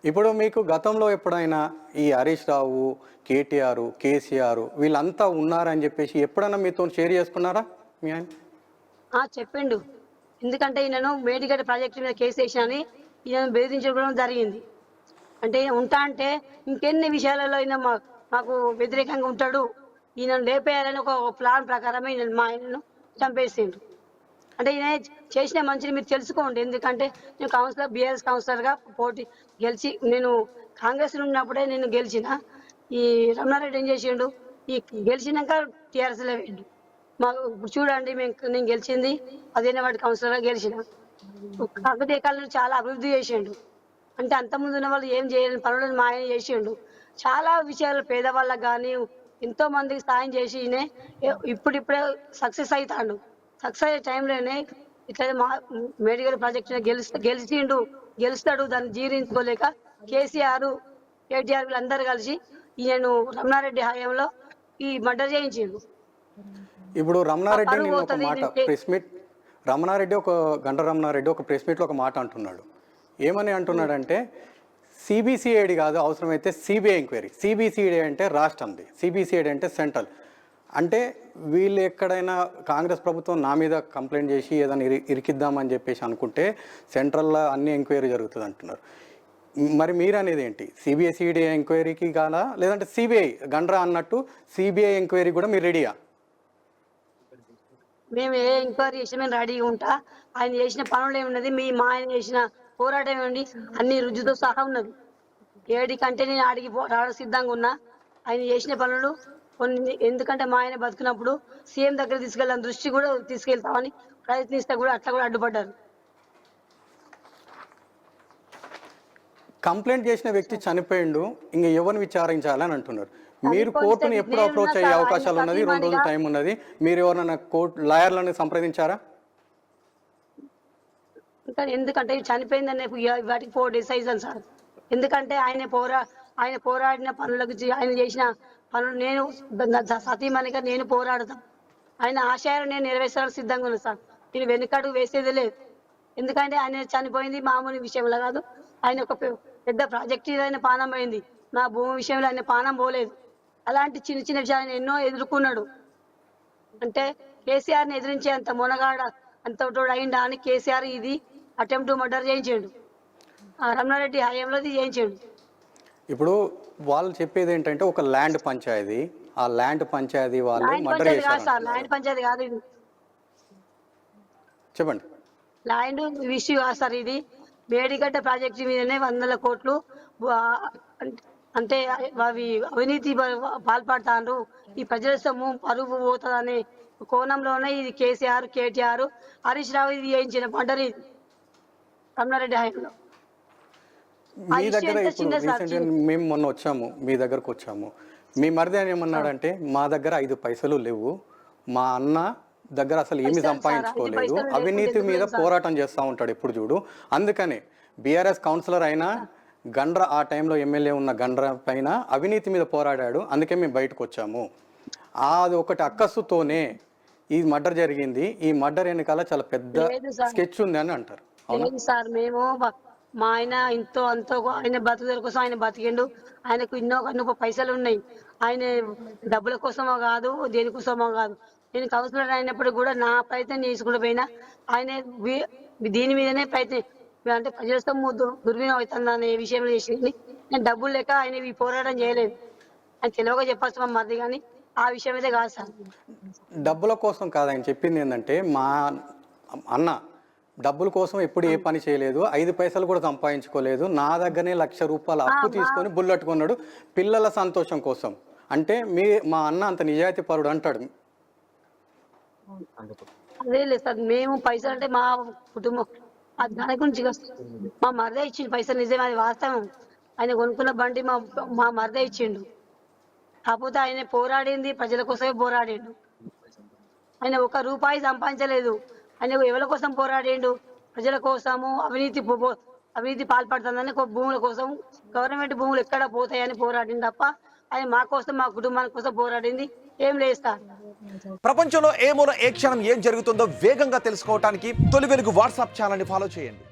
ఇప్పుడు మీకు గతంలో ఎప్పుడైనా ఈ హరీష్ రావు, కేటీఆర్, కేసీఆర్ వీళ్ళంతా ఉన్నారని చెప్పేసి ఎప్పుడైనా మీతో షేర్ చేసుకున్నారా మీ ఆయన? చెప్పిండు. ఎందుకంటే ఈయనను మేడిగడ్డ ప్రాజెక్టు మీద కేసు వేసినని ఈయనను బెదిరించడం జరిగింది. అంటే ఈయన ఉంటా అంటే ఇంకెన్ని విషయాలలో ఈయన మాకు వ్యతిరేకంగా ఉంటాడు, ఈయనను లేపేయాలని ఒక ప్లాన్ ప్రకారమే ఈయన మా ఆయనను చంపేసిండు. అంటే ఈయన చేసిన మంచిని మీరు తెలుసుకోండి. ఎందుకంటే నేను కౌన్సిలర్, బీఆర్ఎస్ కౌన్సిలర్గా పోటీ గెలిచి, నేను కాంగ్రెస్లో ఉన్నప్పుడే నేను గెలిచిన. ఈ రమణారెడ్డి ఏం చేసిండు, ఈ గెలిచినాక టీఆర్ఎస్లో వేయండు. మాకు చూడండి, నేను గెలిచింది 15 వార్డు కౌన్సిలర్గా గెలిచిన. కాకతీయ కాలంలో చాలా అభివృద్ధి చేసిండు. అంటే అంతకుముందు ఉన్న వాళ్ళు ఏం చేయలేని పనులను మా ఆయన చేసిండు. చాలా విషయాలు పేదవాళ్ళకి కానీ ఎంతో మందికి సాయం చేసి ఈయన ఇప్పుడిప్పుడే సక్సెస్ అవుతాడు. సక్సెస్ అయ్యే టైంలోనే ఇట్లా మేడిగడ్డ ప్రాజెక్టు గెలుస్తాడు. దాన్ని జీర్ణించుకోలేక కేసీఆర్, కేటీఆర్ వీళ్ళందరూ కలిసి ఈయనను రమణారెడ్డి హయాంలో ఈ మర్డర్ చేయించిండు. ఇప్పుడు రమణారెడ్డి ఒక మాట ప్రెస్ మీట్ గంట రమణారెడ్డి ఒక ప్రెస్ మీట్లో ఒక మాట అంటున్నాడు. ఏమని అంటున్నాడంటే, సిబిసిఐడి కాదు, అవసరమైతే సిబిఐ ఎంక్వైరీ. సిబిసిఐడి అంటే రాష్ట్రంది, సిబిసిఐడి అంటే సెంట్రల్. అంటే వీళ్ళు ఎక్కడైనా కాంగ్రెస్ ప్రభుత్వం నా మీద కంప్లైంట్ చేసి ఏదైనా ఇరికిద్దామని చెప్పేసి అనుకుంటే సెంట్రల్లో అన్ని ఎంక్వైరీ జరుగుతుంది అంటున్నారు. మరి మీరు అనేది ఏంటి? సిబిఐ ఎంక్వైరీకి కాదా, లేదంటే సిబిఐ గండ్రా అన్నట్టు సిబిఐ ఎంక్వైరీ కూడా మీరు రెడీయా? మేము ఏ ఎంక్వైరీ చేసినా మేము రెడీగా ఉంటా. ఆయన చేసిన పనులు ఏమున్నది, మా ఆయన చేసిన పోరాటం ఏమండి, అన్ని రుజుతో సహా ఉన్నది. ఏడికంటే నేను ఆడికి రావడం సిద్ధంగా ఉన్నా. ఆయన చేసిన పనులు కొన్ని, ఎందుకంటే మా ఆయన బతుకున్నప్పుడు సీఎం దగ్గర తీసుకెళ్ళాలని దృష్టి కూడా తీసుకెళ్తామని ప్రయత్నిస్తే కూడా అట్లా కూడా అడ్డుపడ్డారు. కంప్లైంట్ చేసిన వ్యక్తి చనిపోయిండు, ఇంకా ఎవరిని విచారించాలని అంటున్నారు. మీరు కోర్టుని ఎప్పుడు అప్రోచ్ అయ్యే అవకాశాలు ఉన్నది? 2 రోజులు టైం ఉన్నది. మీరు ఎవరైనా లాయర్లను సంప్రదించారా? ఎందుకంటే చనిపోయిందనే వాటికి 4 days అవుతుంది సార్. ఎందుకంటే ఆయన పోరాడిన పనులకు, ఆయన చేసిన పనులు నేను సతీమణిగా నేను పోరాడతాను. ఆయన ఆశయాలు నేను నెరవేర్చడానికి సిద్ధంగా ఉన్నాను సార్. నేను వెనుకడుగు వేసేది లేదు. ఎందుకంటే ఆయన చనిపోయింది మామూలు విషయంలో కాదు. ఆయన ఒక పెద్ద ప్రాజెక్టు ఆయన పానం పోయింది. నా భూమి విషయంలో ఆయన పానం పోలేదు. అలాంటి చిన్న చిన్న విషయాలు ఎన్నో ఎదుర్కొన్నాడు. అంటే కేసీఆర్ని ఎదిరించే అంత మొనగాడ అంత అయిందా అని కేసీఆర్ ఇది అటెంప్ట్ మర్డర్ చేయించాడు. రమణారెడ్డి హయాంలో చేయించాడు. ఇప్పుడు వాళ్ళు చెప్పేది ఏంటంటే ఒక ల్యాండ్ పంచాయతీ, ఆ ల్యాండ్ పంచాయతీ వాళ్ళు మర్డర్ చేశారు. ల్యాండ్ పంచాయతీ కాదు ఇది, చెప్పండి. ల్యాండ్ ఇష్యూ కాదు సార్. ఇది మేడిగడ్డ ప్రాజెక్టు మీదనే 100 కోట్లు అంటే అవి అవినీతి పాల్పడతారు, ఈ ప్రజల సొమ్ము పరుగు పోతుందనే కోణంలోనే ఇది కేసీఆర్, కేటీఆర్, హరీష్ రావు ఇది చేయించిన మర్డర్ ఇది రమణారెడ్డి హయాంలో. మీ దగ్గర ఇప్పుడు మేము మొన్న వచ్చాము, మీ దగ్గరకు వచ్చాము. మీ మరిది అని ఏమన్నాడంటే, మా దగ్గర 5 పైసలు లేవు, మా అన్న దగ్గర అసలు ఏమి సంపాదించుకోలేదు, అవినీతి మీద పోరాటం చేస్తూ ఉంటాడు ఎప్పుడు చూడు. అందుకనే బీఆర్ఎస్ కౌన్సిలర్ అయినా గండ్ర, ఆ టైంలో ఎమ్మెల్యే ఉన్న గండ్ర పైన అవినీతి మీద పోరాడాడు, అందుకే మేము బయటకు వచ్చాము. అది ఒకటి అక్కస్సుతోనే ఈ మర్డర్ జరిగింది. ఈ మర్డర్ వెనకాల చాలా పెద్ద స్కెచ్ ఉంది అని అంటారు. అవును సార్, మేము మా ఆయన ఇంతో అంతో ఆయన బతుకుదల కోసం ఆయన బతికిండు. ఆయనకు ఎన్నో పైసలు ఉన్నాయి. ఆయన డబ్బుల కోసమో కాదు, దేనికోసమో కాదు. నేను కౌన్సిలర్ అయినప్పుడు కూడా నా ప్రయత్నం చేసుకుంటూ పోయినా, ఆయన దీని మీదనే ప్రయత్నం, అంటే ప్రజలతో దుర్వినియోగం అవుతుందనే విషయంలో చేసింది. నేను డబ్బులు లేక ఆయన ఈ పోరాటం చేయలేదు. ఆయన తెలివగా చెప్పాల్సి మా మరిది, కానీ ఆ విషయం అయితే కాదు సార్. డబ్బుల కోసం కాదు ఆయన చెప్పింది. ఏంటంటే మా అన్న డబ్బుల కోసం ఎప్పుడు ఏ పని చేయలేదు, 5 పైసలు కూడా సంపాదించుకోలేదు, నా దగ్గరనే ₹1,00,000 అప్పు తీసుకొని బుల్లెట్ కొన్నాడు పిల్లల సంతోషం కోసం. అంటే మా అన్న అంత నిజాయితీ పరుడు అంటాడు. అదే లేదు సార్, మేము పైసలు అంటే మా కుటుంబం దాని గురించి మా మరదే ఇచ్చిండు పైసలు, నిజమే, అది వాస్తవం. ఆయన కొనుక్కున్న బండి మా మరదే ఇచ్చిండు. కాకపోతే ఆయన పోరాడింది ప్రజల కోసమే పోరాడిండు. ఆయన ₹1 సంపాదించలేదు. ఆయన ఎవరి కోసం పోరాడిండు? ప్రజల కోసము. అవినీతి పాల్పడుతుందని భూముల కోసం, గవర్నమెంట్ భూములు ఎక్కడ పోతాయని పోరాడింది తప్ప ఆయన మా కోసం, మా కుటుంబాల కోసం పోరాడింది ఏం లేదు సార్. ప్రపంచంలో ఏ మూల ఏ క్షణం ఏం జరుగుతుందో వేగంగా తెలుసుకోవడానికి తొలి వెలుగు వాట్సాప్ ఛానల్ని ఫాలో చేయండి.